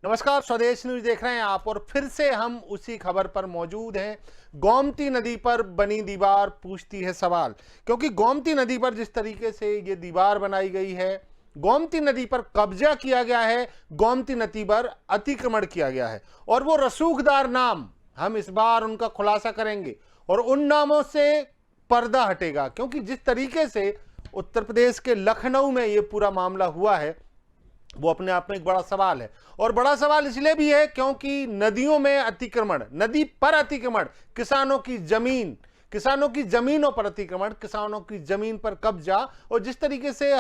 नमस्कार, स्वदेश न्यूज देख रहे हैं आप और फिर से हम उसी खबर पर मौजूद हैं। गोमती नदी पर बनी दीवार पूछती है सवाल, क्योंकि गोमती नदी पर जिस तरीके से ये दीवार बनाई गई है, गोमती नदी पर कब्जा किया गया है, गोमती नदी पर अतिक्रमण किया गया है और वो रसूखदार नाम हम इस बार उनका खुलासा करेंगे और उन नामों से पर्दा हटेगा, क्योंकि जिस तरीके से उत्तर प्रदेश के लखनऊ में ये पूरा मामला हुआ है वो अपने आप में एक बड़ा सवाल है। और बड़ा सवाल इसलिए भी है क्योंकि नदियों में अतिक्रमण, नदी पर अतिक्रमण, किसानों की जमीनों पर अतिक्रमण, किसानों की जमीन पर कब्जा और जिस तरीके से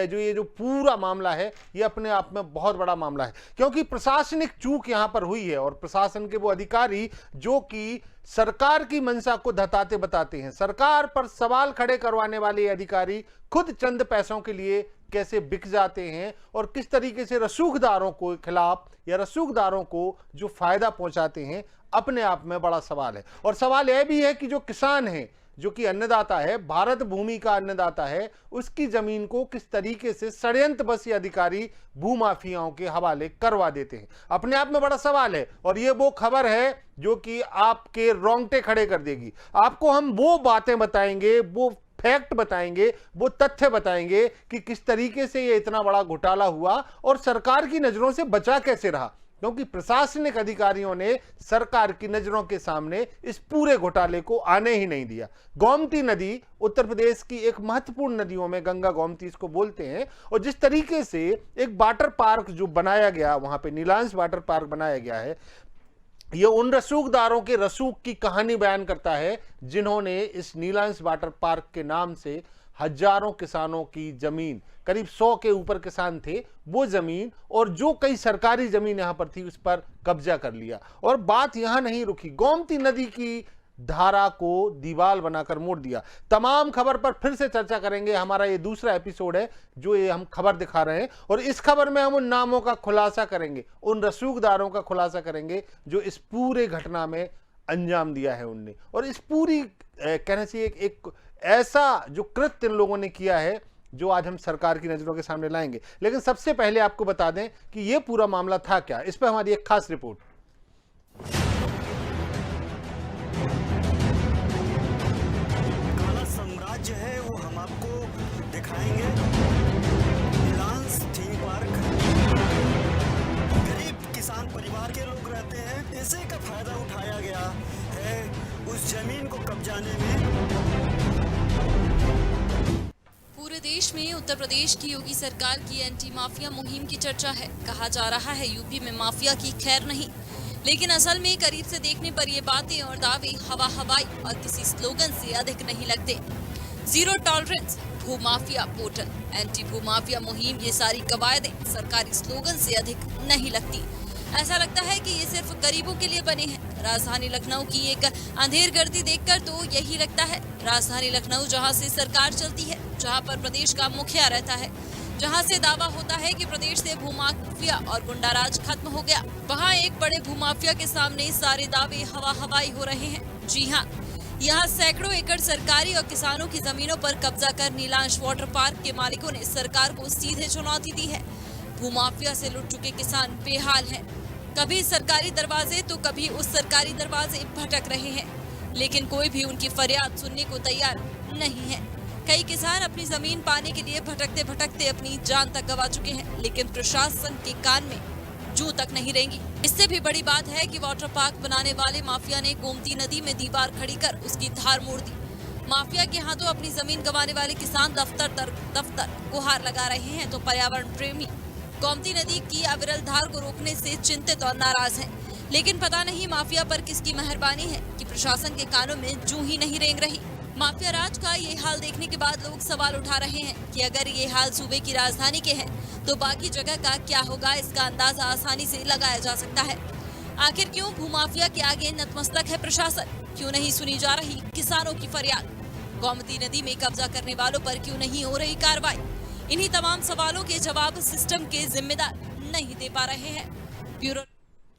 जो पूरा मामला है ये अपने आप में बहुत बड़ा मामला है, क्योंकि प्रशासनिक चूक यहां पर हुई है और प्रशासन के वो अधिकारी जो कि सरकार की मंशा को धताते बताते हैं, सरकार पर सवाल खड़े करवाने वाले अधिकारी खुद चंद पैसों के लिए कैसे बिक जाते हैं और किस तरीके से रसूखदारों को खिलाफ या रसूखदारों को जो फायदा पहुंचाते हैं, अपने आप में बड़ा सवाल है। और सवाल यह भी है कि जो किसान है, जो कि अन्नदाता है, भारत भूमि का अन्नदाता है, उसकी जमीन को किस तरीके से षड्यंत्रबद्ध अधिकारी भूमाफियाओं के हवाले करवा देते हैं, अपने आप में बड़ा सवाल है। और ये वो खबर है जो कि आपके रोंगटे खड़े कर देगी। आपको हम वो बातें बताएंगे, वो फैक्ट बताएंगे, वो तथ्य बताएंगे कि किस तरीके से ये इतना बड़ा घोटाला हुआ और सरकार की नजरों से बचा कैसे रहा, क्योंकि प्रशासनिक अधिकारियों ने सरकार की नजरों के सामने इस पूरे घोटाले को आने ही नहीं दिया। गोमती नदी उत्तर प्रदेश की एक महत्वपूर्ण नदियों में गंगा गोमती इसको बोलते हैं और जिस तरीके से एक वाटर पार्क जो बनाया गया, वहां पे नीलांश वाटर पार्क बनाया गया है, ये उन रसूखदारों के रसूख की कहानी बयान करता है जिन्होंने इस नीलांश वाटर पार्क के नाम से हजारों किसानों की जमीन, करीब 100 के ऊपर किसान थे, वो जमीन और जो कई सरकारी जमीन यहां पर थी उस पर कब्जा कर लिया। और बात यहां नहीं रुकी, गोमती नदी की धारा को दीवार बनाकर मोड़ दिया। तमाम खबर पर फिर से चर्चा करेंगे। हमारा ये दूसरा एपिसोड है जो ये हम खबर दिखा रहे हैं और इस खबर में हम उन नामों का खुलासा करेंगे, उन रसूखदारों का खुलासा करेंगे जो इस पूरे घटना में अंजाम दिया है उनने। और इस पूरी कहने से एक ऐसा जो कृत्य इन लोगों ने किया है जो आज हम सरकार की नजरों के सामने लाएंगे। लेकिन सबसे पहले आपको बता दें कि यह पूरा मामला था क्या, इस पर हमारी एक खास रिपोर्ट। जो है वो हम आपको दिखाएंगे। नीलांश थीम पार्क, गरीब किसान परिवार के लोग रहते हैं, इसी का फायदा उठाया गया है उस जमीन को कब्जाने में। पूरे देश में उत्तर प्रदेश की योगी सरकार की एंटी माफिया मुहिम की चर्चा है। कहा जा रहा है यूपी में माफिया की खैर नहीं, लेकिन असल में करीब से देखने पर ये बातें और दावे हवा हवाई और किसी स्लोगन से अधिक नहीं लगते। जीरो टॉलरेंस, भूमाफिया पोर्टल, एंटी भूमाफिया मुहिम, ये सारी कवायदें सरकारी स्लोगन से अधिक नहीं लगती। ऐसा लगता है कि ये सिर्फ गरीबों के लिए बने हैं। राजधानी लखनऊ की एक अंधेर गर्दी देखकर तो यही लगता है। राजधानी लखनऊ जहां से सरकार चलती है, जहां पर प्रदेश का मुखिया रहता है, जहां से दावा होता है कि प्रदेश से भूमाफिया और गुंडाराज खत्म हो गया, वहां एक बड़े भूमाफिया के सामने सारे दावे हवा हवाई हो रहे हैं। जी हाँ, यहाँ सैकड़ों एकड़ सरकारी और किसानों की जमीनों पर कब्जा कर नीलांश वाटर पार्क के मालिकों ने सरकार को सीधे चुनौती दी है। भूमाफिया से लुट चुके किसान बेहाल हैं। कभी सरकारी दरवाजे तो कभी उस सरकारी दरवाजे भटक रहे हैं, लेकिन कोई भी उनकी फरियाद सुनने को तैयार नहीं है। कई किसान अपनी जमीन पाने के लिए भटकते भटकते अपनी जान तक गंवा चुके हैं, लेकिन प्रशासन के कान में जू तक नहीं रहेंगी। इससे भी बड़ी बात है कि वाटर पार्क बनाने वाले माफिया ने गोमती नदी में दीवार खड़ी कर उसकी धार मोड़ दी। माफिया के हाथों अपनी जमीन गंवाने वाले किसान दफ्तर गुहार लगा रहे हैं, तो पर्यावरण प्रेमी गोमती नदी की अविरल धार को रोकने से चिंतित और नाराज हैं। लेकिन पता नहीं माफिया पर किसकी मेहरबानी है कि प्रशासन के कानों में जू ही नहीं रेंग रही। माफिया राज का ये हाल देखने के बाद लोग सवाल उठा रहे हैं कि अगर ये हाल सूबे की राजधानी के हैं तो बाकी जगह का क्या होगा। इसका अंदाजा आसानी से लगाया जा सकता है। आखिर क्यों भूमाफिया के आगे नतमस्तक है प्रशासन? क्यों नहीं सुनी जा रही किसानों की फरियाद? गोमती नदी में कब्जा करने वालों पर क्यों नहीं हो रही कार्रवाई? इन्हीं तमाम सवालों के जवाब सिस्टम के जिम्मेदार नहीं दे पा रहे हैं। ब्यूरो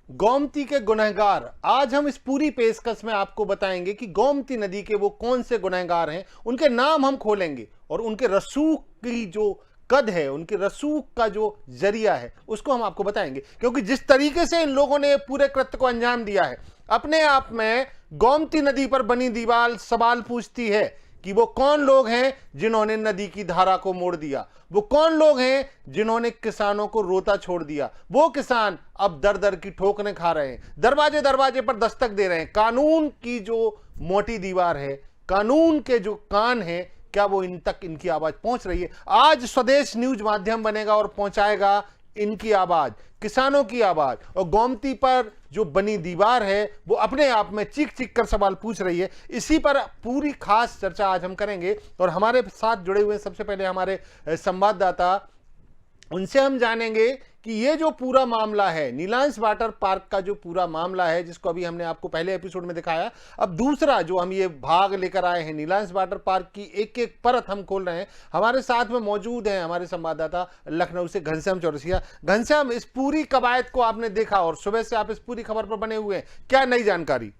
गोमती के गुनहगार, आज हम इस पूरी पेशकश में आपको बताएंगे कि गोमती नदी के वो कौन से गुनहगार हैं, उनके नाम हम खोलेंगे और उनके रसूख की जो कद है, उनके रसूख का जो जरिया है, उसको हम आपको बताएंगे। क्योंकि जिस तरीके से इन लोगों ने पूरे कृत्य को अंजाम दिया है, अपने आप में गोमती नदी पर बनी दीवार सवाल पूछती है कि वो कौन लोग हैं जिन्होंने नदी की धारा को मोड़ दिया, वो कौन लोग हैं जिन्होंने किसानों को रोता छोड़ दिया। वो किसान अब दर दर की ठोकरें खा रहे हैं, दरवाजे दरवाजे पर दस्तक दे रहे हैं। कानून की जो मोटी दीवार है, कानून के जो कान हैं, क्या वो इन तक इनकी आवाज पहुंच रही है? आज स्वदेश न्यूज माध्यम बनेगा और पहुंचाएगा इनकी आवाज, किसानों की आवाज। और गोमती पर जो बनी दीवार है वो अपने आप में चीख चीख कर सवाल पूछ रही है। इसी पर पूरी खास चर्चा आज हम करेंगे और हमारे साथ जुड़े हुए सबसे पहले हमारे संवाददाता, उनसे हम जानेंगे कि ये जो पूरा मामला है, नीलांश वाटर पार्क का जो पूरा मामला है, जिसको अभी हमने आपको पहले एपिसोड में दिखाया, अब दूसरा जो हम ये भाग लेकर आए हैं, नीलांश वाटर पार्क की एक एक परत हम खोल रहे हैं। हमारे साथ में मौजूद हैं हमारे संवाददाता लखनऊ से घनश्याम चौरसिया। घनश्याम, इस पूरी कवायद को आपने देखा और सुबह से आप इस पूरी खबर पर बने हुए हैं, क्या नई जानकारी?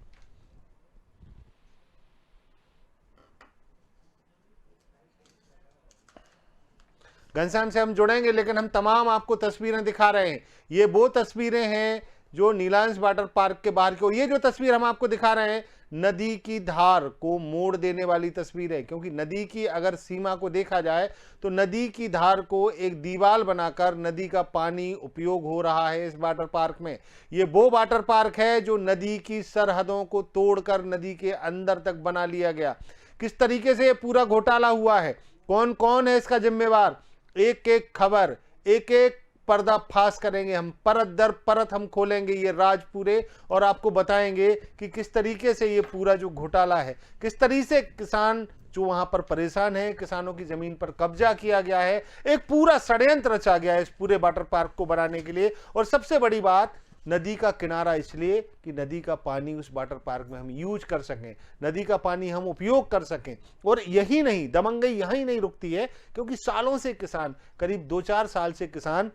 घनश्याम से हम जुड़ेंगे, लेकिन हम तमाम आपको तस्वीरें दिखा रहे हैं। ये वो तस्वीरें हैं जो नीलांश वाटर पार्क के बाहर की, और ये जो तस्वीर हम आपको दिखा रहे हैं, नदी की धार को मोड़ देने वाली तस्वीर है। क्योंकि नदी की अगर सीमा को देखा जाए तो नदी की धार को एक दीवार बनाकर नदी का पानी उपयोग हो रहा है इस वाटर पार्क में। ये वो वाटर पार्क है जो नदी की सरहदों को तोड़कर नदी के अंदर तक बना लिया गया। किस तरीके से ये पूरा घोटाला हुआ है, कौन कौन है इसका जिम्मेवार, एक एक खबर, एक एक पर्दाफाश करेंगे हम, परत दर परत हम खोलेंगे ये राज पूरे, और आपको बताएंगे कि किस तरीके से ये पूरा जो घोटाला है, किस तरीके से किसान जो वहां पर परेशान है, किसानों की जमीन पर कब्जा किया गया है, एक पूरा षड्यंत्र रचा गया है इस पूरे वाटर पार्क को बनाने के लिए। और सबसे बड़ी बात, नदी का किनारा इसलिए कि नदी का पानी उस वाटर पार्क में हम यूज कर सकें, नदी का पानी हम उपयोग कर सकें। और यही नहीं, दमंगई यहीं नहीं रुकती है, क्योंकि सालों से किसान, करीब 2-4 साल से किसान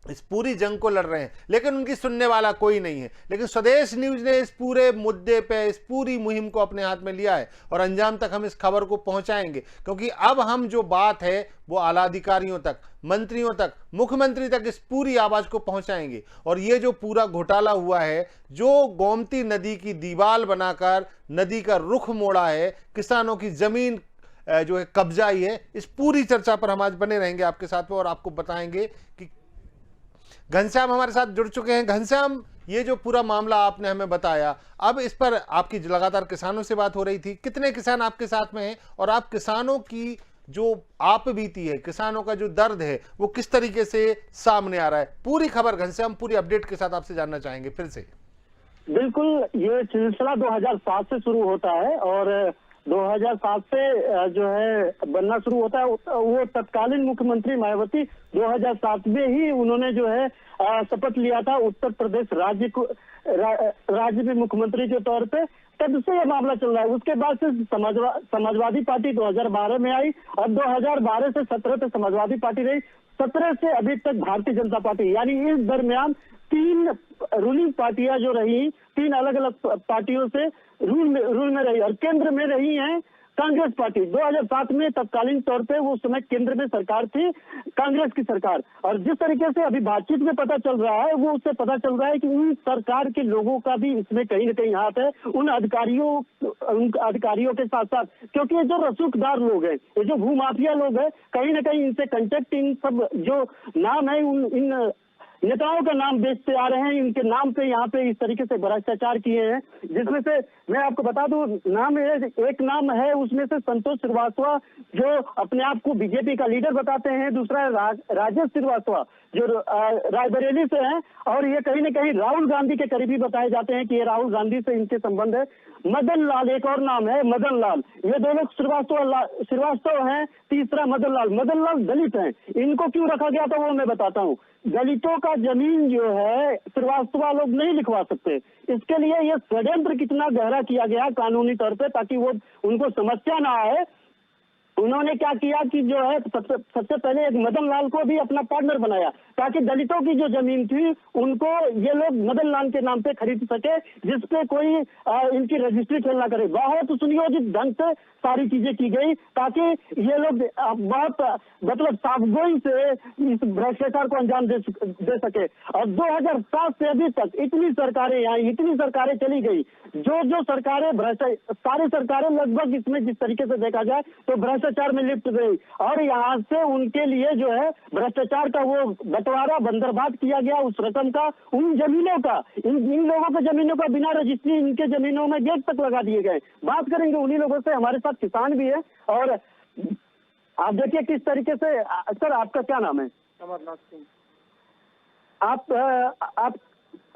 इस पूरी जंग को लड़ रहे हैं, लेकिन उनकी सुनने वाला कोई नहीं है। लेकिन स्वदेश न्यूज ने इस पूरे मुद्दे पे, इस पूरी मुहिम को अपने हाथ में लिया है और अंजाम तक हम इस खबर को पहुंचाएंगे। क्योंकि अब हम जो बात है वो आला अधिकारियों तक, मंत्रियों तक, मुख्यमंत्री तक इस पूरी आवाज को पहुंचाएंगे। और ये जो पूरा घोटाला हुआ है, जो गोमती नदी की दीवार बनाकर नदी का रुख मोड़ा है, किसानों की जमीन जो है कब्जाई है, इस पूरी चर्चा पर हम आज बने रहेंगे आपके साथ में और आपको बताएंगे कि घनश्याम हमारे साथ जुड़ चुके हैं। घनश्याम, ये जो पूरा मामला आपने हमें बताया, अब इस पर आपकी लगातार किसानों से बात हो रही थी, कितने किसान आपके साथ में हैं और आप किसानों की जो आप बीती है, किसानों का जो दर्द है, वो किस तरीके से सामने आ रहा है? पूरी खबर घनश्याम, पूरी अपडेट के साथ आपसे जानना चाहेंगे फिर से। बिल्कुल, ये सिलसिला 2007 से शुरू होता है और 2007 से जो है बनना शुरू होता है। वो तत्कालीन मुख्यमंत्री मायावती 2007 में ही उन्होंने जो है शपथ लिया था उत्तर प्रदेश राज्य में मुख्यमंत्री के तौर पे, तब से ये मामला चल रहा है। उसके बाद से समाजवादी पार्टी 2012 में आई, अब 2012 से 17 तक समाजवादी पार्टी रही, 17 से अभी तक भारतीय जनता पार्टी, यानी इस दरमियान 3 रूलिंग पार्टियां जो रही, 3 अलग अलग पार्टियों से रूल में रही और केंद्र में रही है कांग्रेस पार्टी। 2007 में तत्कालीन तौर पे वो समय केंद्र में सरकार थी, कांग्रेस की सरकार। और जिस तरीके से अभी बातचीत में पता चल रहा है, वो उससे पता चल रहा है कि उन सरकार के लोगों का भी इसमें कहीं न कहीं हाथ है, उन अधिकारियों के साथ साथ। क्योंकि ये जो रसूखदार लोग हैं, ये जो भूमाफिया लोग हैं, कहीं न कहीं इनसे कंटेक्ट, इन सब जो नाम है, इन नेताओं का नाम बेचते आ रहे हैं, इनके नाम पे यहाँ पे इस तरीके से भ्रष्टाचार किए हैं। जिसमें से मैं आपको बता दूं, नाम है, एक नाम है उसमें से संतोष श्रीवास्तव, जो अपने आप को बीजेपी का लीडर बताते हैं। दूसरा है राजेश श्रीवास्तव, जो रायबरेली से हैं और ये कहीं न कहीं राहुल गांधी के करीबी बताए जाते हैं कि ये राहुल गांधी से इनके संबंध है। मदन लाल एक और नाम है, मदन लाल, ये दो लोग श्रीवास्तव हैं। तीसरा मदन लाल दलित हैं। इनको क्यों रखा गया था वो मैं बताता हूँ। दलितों का जमीन जो है श्रीवास्तव लोग नहीं लिखवा सकते, इसके लिए ये षड्यंत्र कितना गहरा किया गया कानूनी तौर पे, ताकि वो उनको समस्या ना आए उन्होंने क्या किया कि जो है सबसे पहले एक मदन लाल को भी अपना पार्टनर बनाया, ताकि दलितों की जो जमीन थी उनको ये लोग मदन लाल के नाम पे खरीद सके, जिसपे कोई इनकी रजिस्ट्री खेल ना करे। बहुत सुनियोजित ढंग से सारी चीजें की गई, ताकि ये लोग बहुत मतलब साफगोई से इस भ्रष्टाचार को अंजाम दे सके। और 2007 से अभी तक इतनी सरकारें आई, इतनी सरकारें चली गई, जो सरकारें सारी सरकारें लगभग इसमें जिस तरीके से देखा जाए तो भ्रष्टाचार में लिप्त गई, और यहाँ से उनके लिए जो है भ्रष्टाचार का वो बंटवारा बंदरबांट किया गया उस रकम का, उन जमीनों का, इन लोगों के जमीनों का बिना रजिस्ट्री इनके जमीनों में गेट तक लगा दिए गए। बात करेंगे उन्हीं लोगों से, हमारे साथ किसान भी है। और आप देखिए किस तरीके से। सर, आपका क्या नाम है? अमरनाथ सिंह।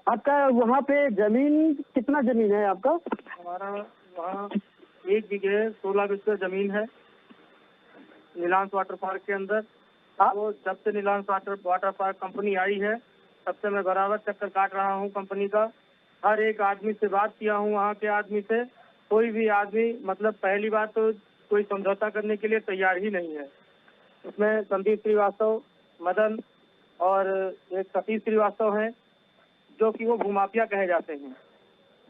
आपका वहाँ पे जमीन, कितना जमीन है आपका? हमारा वहाँ 1 बीघे 16 बिस्सा जमीन है नीलांश वाटर पार्क के अंदर। वो जब से नीलांश वाटर पार्क कंपनी आई है तब से मैं बराबर चक्कर काट रहा हूँ कंपनी का। हर एक आदमी से बात किया हूँ, वहाँ के आदमी से कोई भी आदमी मतलब पहली बात तो कोई समझौता करने के लिए तैयार ही नहीं है। उसमें संदीप श्रीवास्तव, मदन और एक सतीश श्रीवास्तव हैं, जो कि वो भूमाफिया कहे जाते हैं।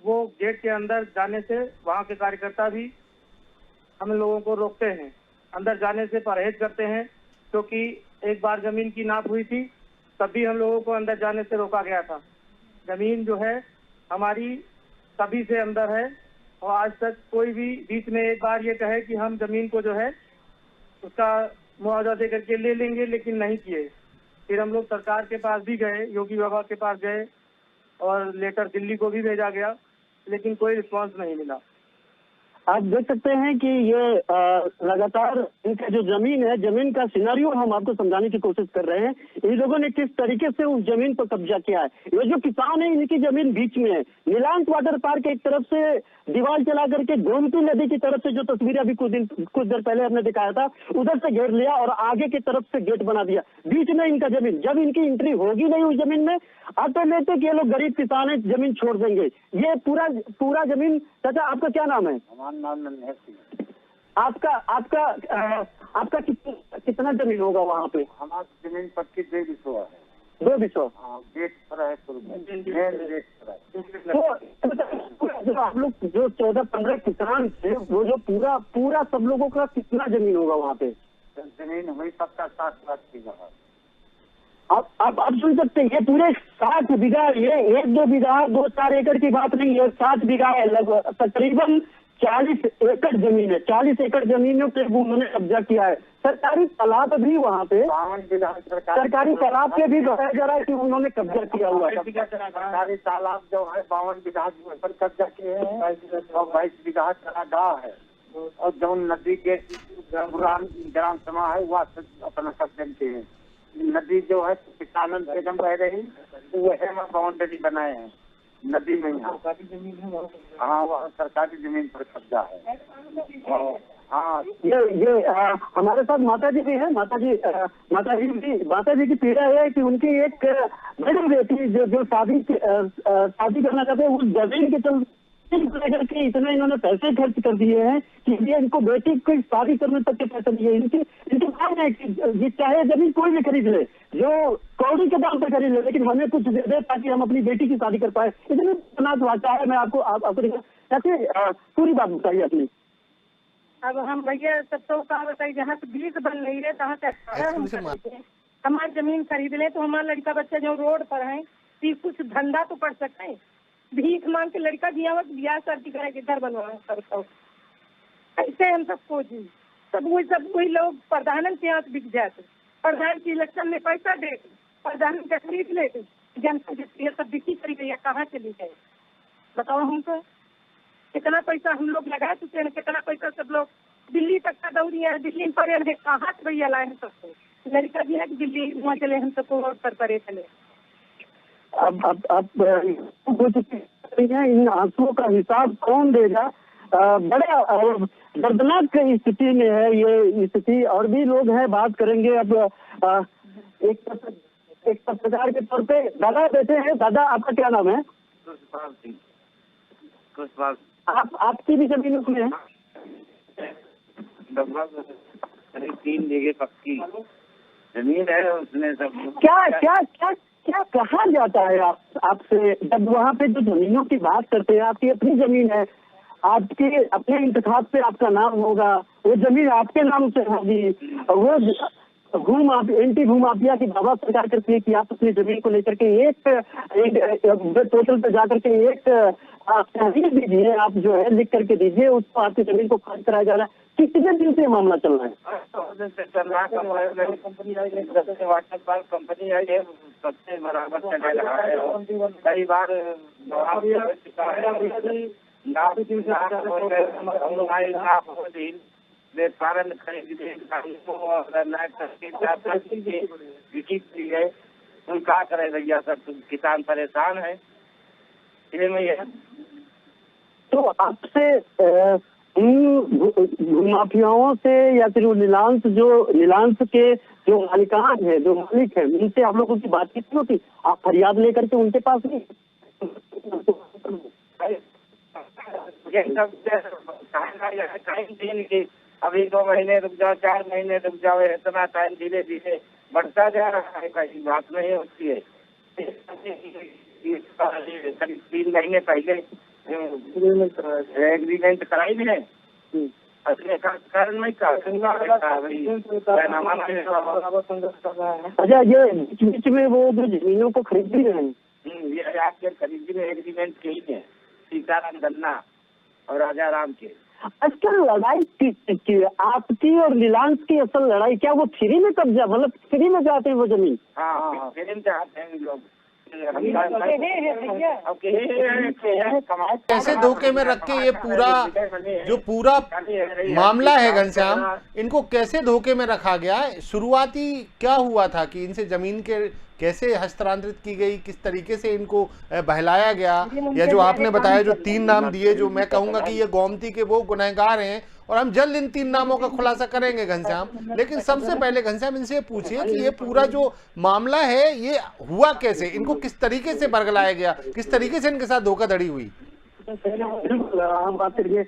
वो गेट के अंदर जाने से वहाँ के कार्यकर्ता भी हम लोगों को रोकते हैं, अंदर जाने से परहेज करते हैं, क्योंकि एक बार जमीन की नाप हुई थी तब भी हम लोगों को अंदर जाने से रोका गया था। जमीन जो है हमारी सभी से अंदर है, और आज तक कोई भी बीच में एक बार ये कहे कि हम जमीन को जो है उसका मुआवजा दे करके ले लेंगे, लेकिन नहीं किए। फिर हम लोग सरकार के पास भी गए, योगी बाबा के पास गए, और लेकर दिल्ली को भी भेजा गया, लेकिन कोई रिस्पांस नहीं मिला। आप देख सकते हैं कि ये लगातार इनका जो जमीन है, जमीन का सिनेरियो हम आपको समझाने की कोशिश कर रहे हैं। इन लोगों ने किस तरीके से उस जमीन पर कब्जा किया है। ये जो किसान है इनकी जमीन बीच में है। नीलांश वाटर पार्क एक तरफ से दीवार चला करके गोमती नदी की तरफ से, जो तस्वीरें अभी कुछ देर पहले हमने दिखाया था, उधर से घेर लिया और आगे की तरफ से गेट बना दिया। बीच में इनका जमीन, जब इनकी एंट्री होगी नहीं उस जमीन में, ऑटोमेटिक ये लोग गरीब किसान है जमीन छोड़ देंगे। ये पूरा जमीन। चाचा, आपका क्या नाम है? आपका कितना जमीन होगा वहाँ पे? हमारी जमीन 25 बिस्सा है। 2 बिस्सा? गेट पर है, तो आप लोग जो 14-15 किसान थे, वो जो पूरा सब लोगों का कितना जमीन होगा वहाँ पे? जमीन हुई सबका 7 लाख बीघा। आप सुन सकते हैं, ये पूरे 60 बीघा, ये 1-2 बीघा 2-4 एकड़ की बात नहीं है, 60 बीघा है, लगभग तकरीबन 40 एकड़ जमीन है। 40 एकड़ जमीनों पे उन्होंने कब्जा किया है। सरकारी तालाब भी वहाँ पे, 52 बीघा सरकारी तालाब पे भी बताया जा रहा है कि उन्होंने कब्जा किया हुआ है। सरकारी तालाब जो है 52 बीघा पर कब्जा किए हैं, और 22 बीघा चरागाह है, और जो नदी के ग्राम सभा है वह अपना कब्जे के हैं। नदी जो है किसानन से एकदम बह रही, वह बाउंड्री बनाए हैं नदी में। हाँ, वह सरकारी जमीन पर कब्जा है। हाँ, ये हमारे साथ माता जी भी है। माता जी की पीड़ा है कि उनकी एक बड़ी बेटी जो शादी करना चाहते हैं, उस जमीन के चलते लेकर के इतने इन्होंने पैसे खर्च कर दिए हैं कि ये इनको बेटी की शादी करने तक के पैसे दिए। इनकी मांग है कि चाहे जमीन कोई भी खरीद ले, जो कौड़ी के दाम पर खरीद ले, लेकिन हमें कुछ दे दे ताकि हम अपनी बेटी की शादी कर पाए। इतनी वाचा है। मैं आपको कैसे पूरी बात बताइए अपनी। अब हम भैया सब तो कहा बताइए, जहाँ से बीज बन रही है तहाँ से हमारी जमीन खरीद ले तो हमारा लड़का बच्चा जो रोड पर है, कुछ धंधा तो कर सकते। भीख मांग के लड़का दिया हुआ ब्याह शादी करा के घर बनवाए सब। ऐसे हम सबको जी सब वही लोग प्रधान के यहाँ बिक जाते। प्रधान की इलेक्शन में पैसा दे, प्रधान का खरीद ले, जनता ये सब बिक्री करी गई, कहाँ चली गए बताओ हमको। कितना पैसा हम लोग लगा चुके हैं, कितना पैसा सब लोग दिल्ली तक का दौड़ी है, दिल्ली में पड़े हैं, कहाँ से भैया लाए हैं सबको। लड़का भी है कि दिल्ली वहाँ चले, हम सबको रोड पर पड़े चले। अब इन आंसुओं का हिसाब कौन देगा? बड़ा दर्दनाक स्थिति में है ये स्थिति। और भी लोग हैं, बात करेंगे। अब एक पत्रकार के तौर पे दादा बैठे हैं। दादा, आपका क्या नाम है? आपकी भी जमीन उसमें है? करीब 3 बीघे पक्की जमीन है, उसने सब क्या क्या क्या क्या कहा जाता है आपसे जब वहाँ पे जो जमीनों की बात करते हैं? आपकी अपनी जमीन है, आपके अपने इंतखाब पे आपका नाम होगा, वो जमीन आपके नाम से होगी, वो एंटी भूमाफिया की दावा सरकार करती है कि आप अपनी जमीन को लेकर के एक पोर्टल पे जाकर के एक तहरीर दीजिए, आप जो है लिख करके दीजिए, उसको आपकी जमीन को खारिज कराया जा रहा है। कितने दिन से मामला चल रहा है? कंपनी आई है, वाटर पार्क कंपनी आई है, सबसे बराबर चला रहा है। कई बार है, तुम क्या करे भैया, सब किसान परेशान है। में तो आपसे भूमाफियाओं से या फिर वो नीलांश के जो मालिकान है, जो मालिक है, उनसे आप लोगों की बातचीत होती? आप फरियाद लेकर के उनके पास नहीं? अभी 2 महीने रुक जाओ, 4 महीने रुक जाओ, इतना टाइम धीरे धीरे बढ़ता जा रहा है, कहीं बात नहीं होती है। करीब 3 महीने पहले एग्रीमेंट कराई भी है, कारण अच्छा, ये बीच में वो जो जमीनों को खरीद भी रहे हैं, ये आपके खरीदी में एग्रीमेंट के ही है, सीताराम गन्ना और राजा राम के। अच्छा, लड़ाई की आपकी और नीलांश की असल लड़ाई क्या वो फ्री में कब्जा, मतलब फ्री में जाते हैं वो जमीन? हाँ, फ्री में जाते हैं लोग। कैसे धोखे में रख के ये पूरा मामला है घनश्याम, इनको कैसे धोखे में रखा गया? शुरुआती क्या हुआ था कि इनसे जमीन के कैसे हस्तांतरित की गई, किस तरीके से इनको बहलाया गया, या जो आपने बताया जो 3 नाम दिए, जो मैं कहूंगा कि ये गोमती के वो गुनहगार हैं, और हम जल्द इन 3 नामों का खुलासा करेंगे घनश्याम। लेकिन सबसे पहले घनश्याम इनसे पूछिए कि ये पूरा जो मामला है ये हुआ कैसे, इनको किस तरीके से बरगलाया गया, किस तरीके से इनके साथ धोखाधड़ी हुई? हम बात करिए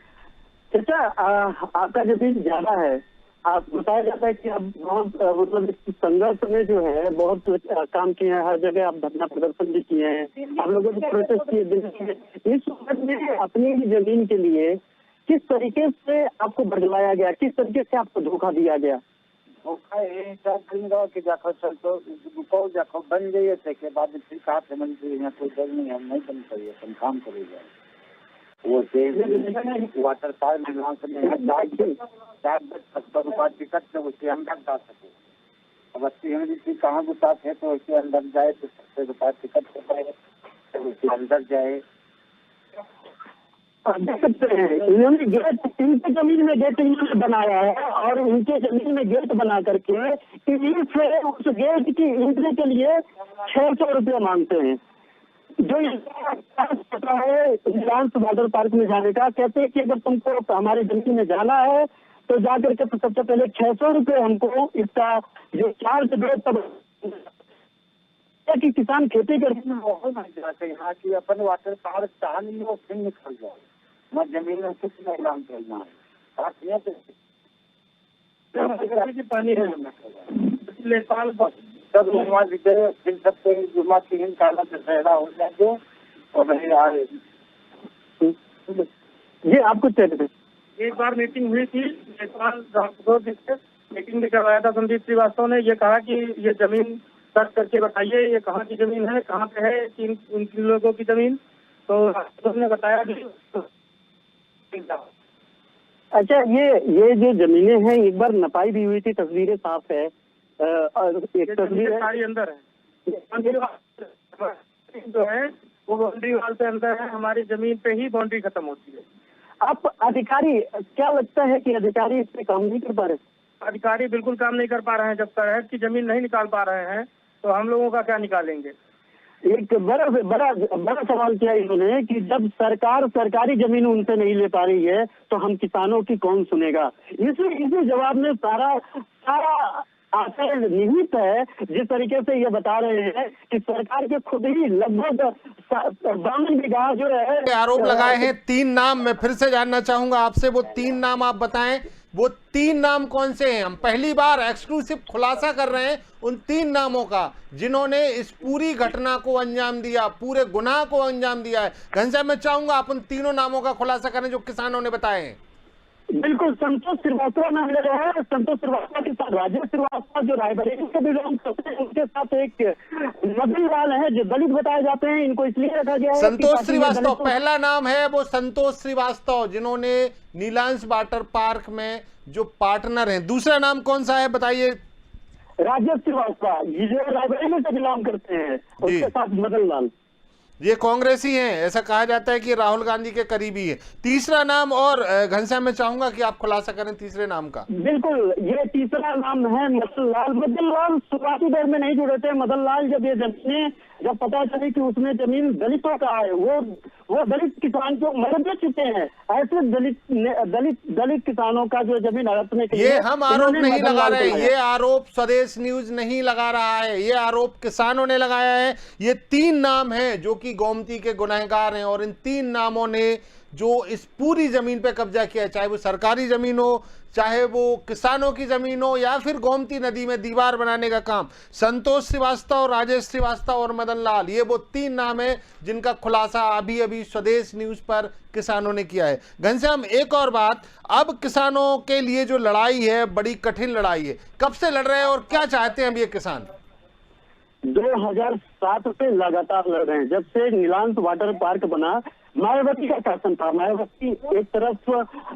चाचा, आपका जमीन ज्यादा है, आप बताया जाता है कि आप बहुत मतलब संघर्ष में जो है बहुत काम किए हैं, हर जगह आप धरना प्रदर्शन भी किए हैं, आप लोगों ने प्रोटेस्ट किए। इस वक्त में अपनी ही जमीन के लिए किस तरीके से आपको बदलाया गया, किस तरीके से आपको धोखा दिया गया? धोखा ये कि जाकर चल तो जाकर बन गई के बाद फिर कहा थे मंत्री यहाँ कोई डर नहीं, हम नहीं बन करिए, हम काम करेगा। वो वाटर पार्क में 4-10 रुपया टिकट से उसके अंदर जा सके। अब 80 कहाँ गुस्सात है तो उसके अंदर जाए तो 70 रुपया टिकट होता है, तो उसके अंदर जाए। देख सकते हैं इन्होंने गेट, इनके जमीन में गेट इन्होंने बनाया है, और इनके जमीन में गेट बना करके उस गेट की एंट्री के लिए 600 रुपया मांगते हैं। जो पता है नीलांश वाटर पार्क में जाने का, कहते हैं कि अगर तुमको हमारे जमीन में जाना है तो जाकर के तो सबसे पहले 600 रुपये हमको इसका जो चार्ज दे, तब कि किसान खेती करके बहुत नहीं जाते यहाँ की अपन वाटर पार्क चाहनी हो फिर निकल जाए, मैं जमीन में कुछ नहीं काम करना है, पानी है नेपाल सब जुमा फिर सबसे जुमा 3 साल दशहरा हो जाए और वही आ रहे। ये आप कुछ कहते थे? एक बार मीटिंग हुई थी नेपाल, 2 दिन से मीटिंग भी करवाया था संदीप श्रीवास्तव ने। ये कहा कि ये जमीन सर्च करके बताइए ये कहाँ की जमीन है, कहाँ पे है इन लोगों की जमीन, तो उन्होंने बताया कि अच्छा, ये जो जमीनें हैं एक बार नपाई भी हुई थी, तस्वीरें साफ है, एक तस्वीर सारी अंदर है, जो है वो बाउंड्री वाल से अंदर है, हमारी जमीन पे ही बाउंड्री खत्म होती है। आप अधिकारी, क्या लगता है कि अधिकारी इस पे काम नहीं कर पा रहे? अधिकारी बिल्कुल काम नहीं कर पा रहे हैं। जब सरहद की जमीन नहीं निकाल पा रहे हैं तो हम लोगों का क्या निकालेंगे? एक बड़ा सवाल किया इन्होंने कि जब सरकार सरकारी जमीन उनसे नहीं ले पा रही है तो हम किसानों की कौन सुनेगा। इसी जवाब में सारा आशय निहित है। जिस तरीके से ये बता रहे हैं कि सरकार के खुद ही लगभग 52 बीघा जो है आरोप लगाए हैं 3 नाम, मैं फिर से जानना चाहूंगा आपसे वो 3 नाम आप बताएं वो 3 नाम कौन से हैं? हम पहली बार एक्सक्लूसिव खुलासा कर रहे हैं उन 3 नामों का जिन्होंने इस पूरी घटना को अंजाम दिया, पूरे गुनाह को अंजाम दिया है। घनश्याम, मैं चाहूंगा आप उन तीनों नामों का खुलासा करें जो किसानों ने बताए हैं। बिल्कुल, संतोष श्रीवास्तव नाम ले रहे हैं। संतोष श्रीवास्तव के साथ राजेश श्रीवास्तव जो रायबरेली से बिलोंग करते हैं, उनके साथ एक मदन लाल है जो दलित बताए जाते हैं। इनको इसलिए रखा गया है संतोष श्रीवास्तव पहला नाम है, वो संतोष श्रीवास्तव जिन्होंने नीलांश वाटर पार्क में जो पार्टनर हैं। दूसरा नाम कौन सा है बताइए? राजेश श्रीवास्तव जो रायबरेली से बिलोंग करते हैं, उसके साथ मदन लाल। ये कांग्रेसी हैं, ऐसा कहा जाता है कि राहुल गांधी के करीबी है। तीसरा नाम, और घनश्याम मैं चाहूंगा कि आप खुलासा करें तीसरे नाम का। बिल्कुल, ये तीसरा नाम है मदन लाल। मदन लाल शुरुआती दौर में नहीं जुड़े थे। मदन लाल जब ये जमीनें जब पता चली कि उसमें जमीन दलितों का है, वो दलित किसान को मर दे चुके हैं। ऐसे दलित किसानों का जो जमीन हड़पने के लिए, ये हम आरोप नहीं लगा रहे, ये आरोप स्वदेश न्यूज नहीं लगा रहा है, ये आरोप किसानों ने लगाया है। ये 3 नाम हैं जो कि गोमती के गुनहगार हैं, और इन 3 नामों ने जो इस पूरी जमीन पे कब्जा किया, चाहे वो सरकारी जमीन हो, चाहे वो किसानों की जमीन हो, या फिर गोमती नदी में दीवार बनाने का काम, संतोष श्रीवास्तव, राजेश श्रीवास्तव और मदन लाल, ये वो 3 नाम है जिनका खुलासा अभी अभी स्वदेश न्यूज पर किसानों ने किया है। घनश्याम, एक और बात, अब किसानों के लिए जो लड़ाई है बड़ी कठिन लड़ाई है। कब से लड़ रहे हैं और क्या चाहते हैं अब ये किसान? 2007 से लगातार लड़ रहे हैं। जब से नीलांश वाटर पार्क बना, मायावती का शासन था। मायावती एक तरफ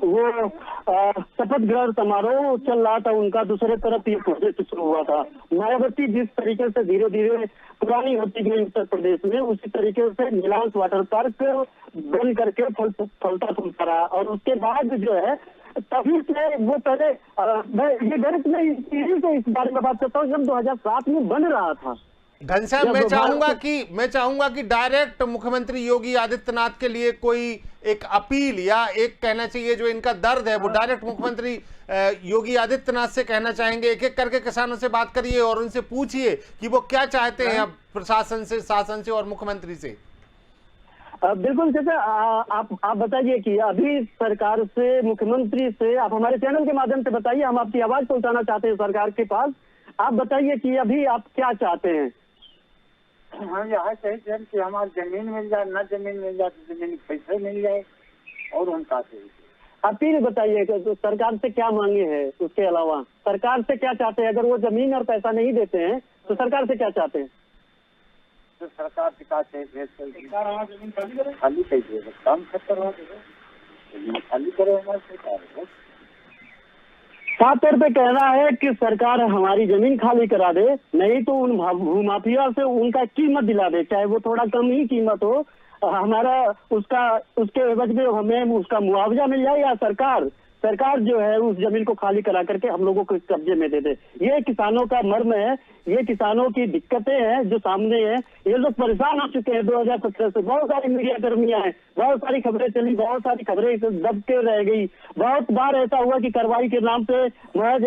वो शपथ ग्रहण समारोह चल रहा था उनका, दूसरे तरफ ये प्रोजेक्ट शुरू हुआ था। मायावती जिस तरीके से धीरे धीरे पुरानी होती गई उत्तर प्रदेश में, उसी तरीके से नीलांश वाटर पार्क बन करके फलता फूलता रहा। और उसके बाद जो है तभी से वो पहले मैं ये गणित में इस बारे में बात करता हूँ, जब 2007 में बन रहा था। घनश्याम, मैं चाहूंगा कि डायरेक्ट मुख्यमंत्री योगी आदित्यनाथ के लिए कोई एक अपील, या एक कहना चाहिए जो इनका दर्द है वो डायरेक्ट मुख्यमंत्री योगी आदित्यनाथ से कहना चाहेंगे। एक एक करके किसानों से बात करिए और उनसे पूछिए कि वो क्या चाहते हैं अब प्रशासन से, शासन से और मुख्यमंत्री से। बिल्कुल, जैसे आप बताइए कि अभी सरकार से, मुख्यमंत्री से, आप हमारे चैनल के माध्यम से बताइए, हम आपकी आवाज पहुंचाना चाहते हैं सरकार के पास। आप बताइए कि अभी आप क्या चाहते हैं? हम यहाँ चाहते हैं कि हमारी जमीन मिल जाए, न जमीन मिल जाए तो जमीन के पैसे मिल जाए, और हम चाहते हैं। अपील बताइए तो सरकार से क्या मांगे हैं, उसके अलावा सरकार से क्या चाहते हैं? अगर वो जमीन और पैसा नहीं देते हैं तो सरकार से क्या चाहते हैं? तो सरकार से क्या चाहिए? जमीन खाली चाहिए, काम करवा दे, खाली करे हमारे सरकार। साफ तौर पे कहना है कि सरकार हमारी जमीन खाली करा दे, नहीं तो उन भूमाफिया से उनका कीमत दिला दे, चाहे वो थोड़ा कम ही कीमत हो, हमारा उसके एवज में हमें उसका मुआवजा मिल जाए, या सरकार जो है उस जमीन को खाली करा करके हम लोगों को कब्जे में दे दे। ये किसानों का मर्म है, ये किसानों की दिक्कतें हैं जो सामने हैं। ये लोग परेशान हो चुके हैं 2017 से। बहुत सारी मीडिया कर्मियां हैं, बहुत सारी खबरें चली, बहुत सारी खबरें दब के रह गई। बहुत बार ऐसा हुआ कि कार्रवाई के नाम पे महज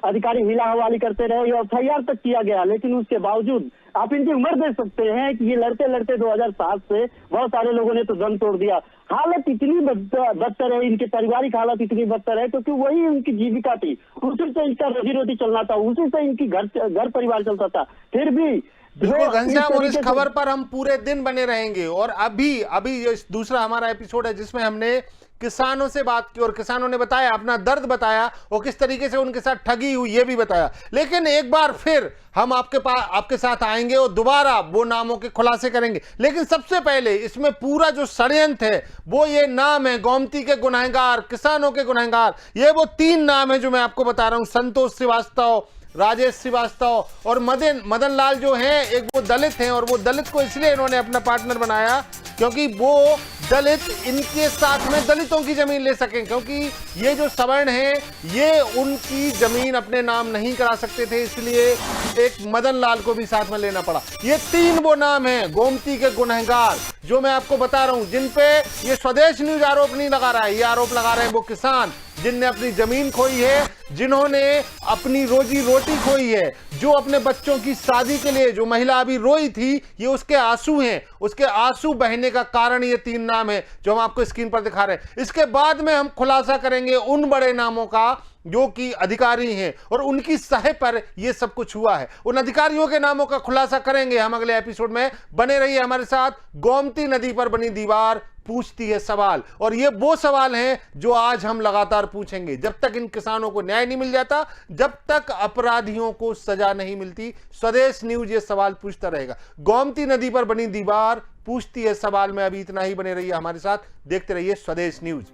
अधिकारी हिला हवाली करते रहे और FIR तक किया गया, लेकिन उसके बावजूद आप इनकी उम्र देख सकते हैं कि ये लड़ते लड़ते 2007 से बहुत सारे लोगों ने तो दम तोड़ दिया। हालत इतनी बदतर है, इनके पारिवारिक हालत इतनी बदतर है क्योंकि वही उनकी जीविका थी, उसी से इनका रोजी रोटी चलना था, उसी से इनकी घर परिवार चलता था। फिर भी बिल्कुल घनश्याम, और इस खबर पर हम पूरे दिन बने रहेंगे। और अभी दूसरा हमारा एपिसोड है जिसमें हमने किसानों से बात की और किसानों ने बताया, अपना दर्द बताया और किस तरीके से उनके साथ ठगी हुई ये भी बताया। लेकिन एक बार फिर हम आपके साथ आएंगे और दोबारा वो नामों के खुलासे करेंगे। लेकिन सबसे पहले इसमें पूरा जो षड्यंत्र है वो ये नाम है, गोमती के गुनहगार, किसानों के गुनहगार। ये वो 3 नाम है जो मैं आपको बता रहा हूं, संतोष श्रीवास्तव, राजेश श्रीवास्तव और मदन लाल जो हैं, एक वो दलित हैं। और वो दलित को इसलिए इन्होंने अपना पार्टनर बनाया क्योंकि वो दलित इनके साथ में दलितों की जमीन ले सकें, क्योंकि ये जो सवर्ण हैं ये उनकी जमीन अपने नाम नहीं करा सकते थे, इसलिए एक मदन लाल को भी साथ में लेना पड़ा। ये 3 वो नाम हैं गोमती के गुनहगार जो मैं आपको बता रहा हूं, जिन पे ये स्वदेश न्यूज आरोप नहीं लगा रहा है, ये आरोप लगा रहे हैं वो किसान जिनने अपनी जमीन खोई है, जिन्होंने अपनी रोजी रोटी खोई है, जो अपने बच्चों की शादी के लिए जो महिला अभी रोई थी, ये उसके आंसू हैं। उसके आंसू बहने का कारण ये 3 नाम है जो हम आपको स्क्रीन पर दिखा रहे हैं। इसके बाद में हम खुलासा करेंगे उन बड़े नामों का जो कि अधिकारी हैं और उनकी सहाय पर यह सब कुछ हुआ है। उन अधिकारियों के नामों का खुलासा करेंगे हम अगले एपिसोड में। बने रहिए हमारे साथ। गोमती नदी पर बनी दीवार पूछती है सवाल, और ये वो सवाल हैं जो आज हम लगातार पूछेंगे जब तक इन किसानों को न्याय नहीं मिल जाता, जब तक अपराधियों को सजा नहीं मिलती। स्वदेश न्यूज ये सवाल पूछता रहेगा। गोमती नदी पर बनी दीवार पूछती है सवाल में अभी इतना ही। बने रहिए हमारे साथ, देखते रहिए स्वदेश न्यूज।